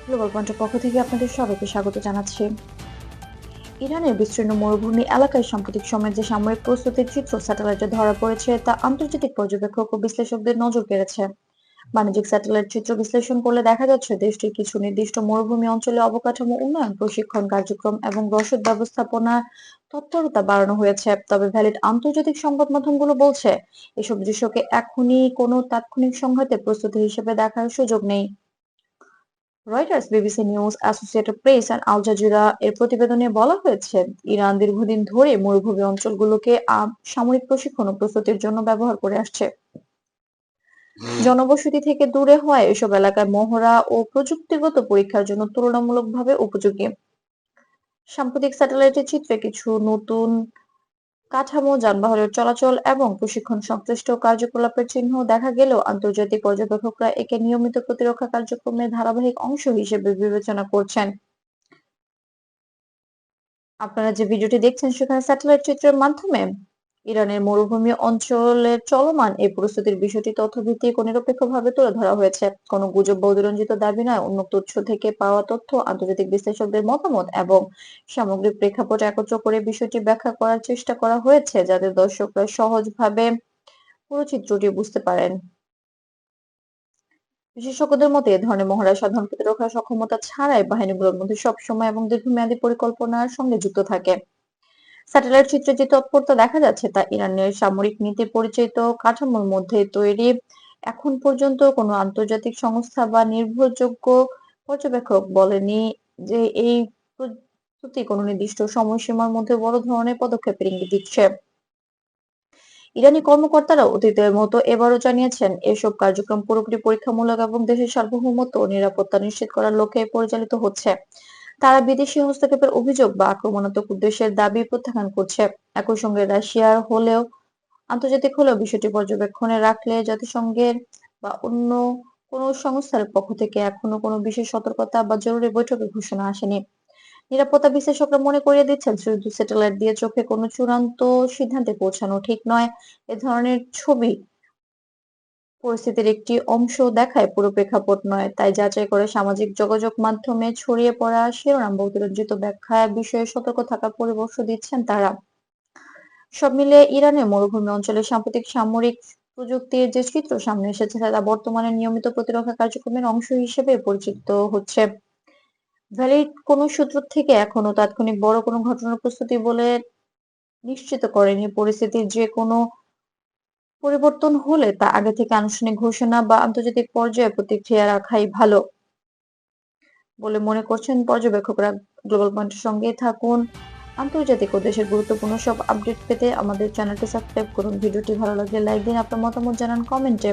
Global পয়েন্টের পক্ষ থেকে আপনাদের সবাইকে স্বাগত জানাচ্ছি। ইরানের বিস্তীর্ণ মরুভূমি এলাকায় সাম্প্রতিক সময়ে যে সামরিক প্রস্তুতির চিত্র স্যাটেলাইটে ধরা পড়েছে তা আন্তর্জাতিক পর্যবেক্ষক ও বিশ্লেষকদের নজর কেড়েছে। বাণিজ্যিক স্যাটেলাইট চিত্র বিশ্লেষণ করলে দেখা যাচ্ছে দেশটির কিছু নির্দিষ্ট মরুভূমি অঞ্চলে অবকাঠামো উন্নয়ন, প্রশিক্ষণ কার্যক্রম এবং রসদ ব্যবস্থাপনা তৎপরতা বাড়ানো হয়েছে। তবে ভ্যালিড আন্তর্জাতিক সংবাদ মাধ্যমগুলো বলছে এসব দৃশ্যকে এখনই কোনো তাৎক্ষণিক সংঘাতের প্রস্তুতি হিসেবে দেখার সুযোগ নেই। Reuters, BBC News, Associated Press আর আল জাজিরা এর প্রতিবেদনে বলা হয়েছে, ইরান দীর্ঘদিন ধরে মরুভূমি অঞ্চলগুলোকে সামরিক প্রশিক্ষণ ও প্রস্তুতির জন্য ব্যবহার করে আসছে। জনবসতি থেকে দূরে হওয়ায় এসব এলাকায় মহড়া ও প্রযুক্তিগত পরীক্ষার জন্য তুলনামূলকভাবে উপযোগী। সাম্প্রতিক স্যাটেলাইটের চিত্রে কিছু নতুন কাঠামো, যানবাহনের চলাচল এবং প্রশিক্ষণ সংশ্লিষ্ট কার্যকলাপের চিহ্ন দেখা গেলেও আন্তর্জাতিক পর্যবেক্ষকরা একে নিয়মিত প্রতিরক্ষা কার্যক্রমের ধারাবাহিক অংশ হিসেবে বিবেচনা করছেন। আপনারা যে ভিডিওটি দেখছেন সেখানে স্যাটেলাইট চিত্রের মাধ্যমে ইরানের মরুভূমি অঞ্চলের চলমান এই পরিস্থিতির বিষয়টি তথ্যভিত্তিক ও নিরপেক্ষভাবে তুলে ধরা হয়েছে। কোনো গুজব বা অতিরঞ্জিত দাবি নয়, উন্মুক্ত উৎস থেকে পাওয়া তথ্য, আন্তর্জাতিক বিশ্লেষকদের মতামত এবং সামগ্রিক প্রেক্ষাপট একত্র করে বিষয়টি ব্যাখ্যা করার চেষ্টা করা হয়েছে, যাতে দর্শকরা সহজভাবে পুরো চিত্রটি বুঝতে পারেন। বিশেষজ্ঞদের মতে এ ধরনের মহড়া সাধারণ প্রতিরক্ষা সক্ষমতা ছাড়াই বাহিনীগুলোর মধ্যে সবসময় এবং দীর্ঘমেয়াদী পরিকল্পনার সঙ্গে যুক্ত থাকে। স্যাটেলাইট চিত্রে যে তৎপরতা দেখা যাচ্ছে তা ইরানের সামরিক নীতির পরিচালিত কাঠামোর মধ্যে তৈরি। এখন পর্যন্ত কোনো আন্তর্জাতিক সংস্থা বা নির্ভরযোগ্য পর্যবেক্ষক বলেনি যে এই প্রস্তুতি কোনো নির্দিষ্ট সময়সীমার মধ্যে বড় ধরনের পদক্ষেপের ইঙ্গিত দিচ্ছে। ইরানি কর্মকর্তারা অতীতের মতো এবারও জানিয়েছেন, এসব কার্যক্রম পুরোপুরি পরীক্ষামূলক এবং দেশের সার্বভৌমত্ব ও নিরাপত্তা নিশ্চিত করার লক্ষ্যে পরিচালিত হচ্ছে। তারা বিদেশি হস্তক্ষেপের অভিযোগ বা আক্রমণাত্মক উদ্দেশ্যের দাবি প্রত্যাখ্যান করছে। একই সঙ্গে রাশিয়ার হলেও আন্তর্জাতিক হলেও বিষয়টি পর্যবেক্ষণে রাখলে জাতিসংঘের বা অন্য কোনো সংস্থার পক্ষ থেকে এখনো কোনো বিশেষ সতর্কতা বা জরুরি বৈঠকের ঘোষণা আসেনি। নিরাপত্তা বিশ্লেষকরা মনে করিয়ে দিচ্ছেন, শুধু স্যাটেলাইট দিয়ে চোখে কোনো চূড়ান্ত সিদ্ধান্তে পৌঁছানো ঠিক নয়। এ ধরনের ছবি পরিস্থিতির একটি অংশ দেখায়, পুরো প্রেক্ষাপট নয়। তাই যাচাই করে সামাজিক যোগাযোগ মাধ্যমে ছড়িয়ে পড়া শিরোনাম বা অতিরঞ্জিত ব্যাখ্যা বিষয়ে সতর্ক থাকার পরামর্শ দিচ্ছেন তারা। সব মিলিয়ে ইরানের মরুভূমি অঞ্চলে সাম্প্রতিক সামরিক প্রযুক্তির যে চিত্র সামনে এসেছে তা বর্তমানে নিয়মিত প্রতিরক্ষা কার্যক্রমের অংশ হিসেবে পরিচিত হচ্ছে। ভ্যালিড কোনো সূত্র থেকে এখনো তাৎক্ষণিক বড় কোনো ঘটনার প্রস্তুতি বলে নিশ্চিত করেনি। পরিস্থিতির যে কোনো পরিবর্তন হলে তা আগে থেকে আনুষ্ঠানিক ঘোষণা বা আন্তর্জাতিক পর্যায়ে প্রতিক্রিয়া রাখাই ভালো বলে মনে করছেন পর্যবেক্ষকরা। গ্লোবাল পয়েন্টের সঙ্গেই থাকুন। আন্তর্জাতিক ও দেশের গুরুত্বপূর্ণ সব আপডেট পেতে আমাদের চ্যানেলটি সাবস্ক্রাইব করুন। ভিডিওটি ভালো লাগলে লাইক দিন, আপনার মতামত জানান কমেন্টে।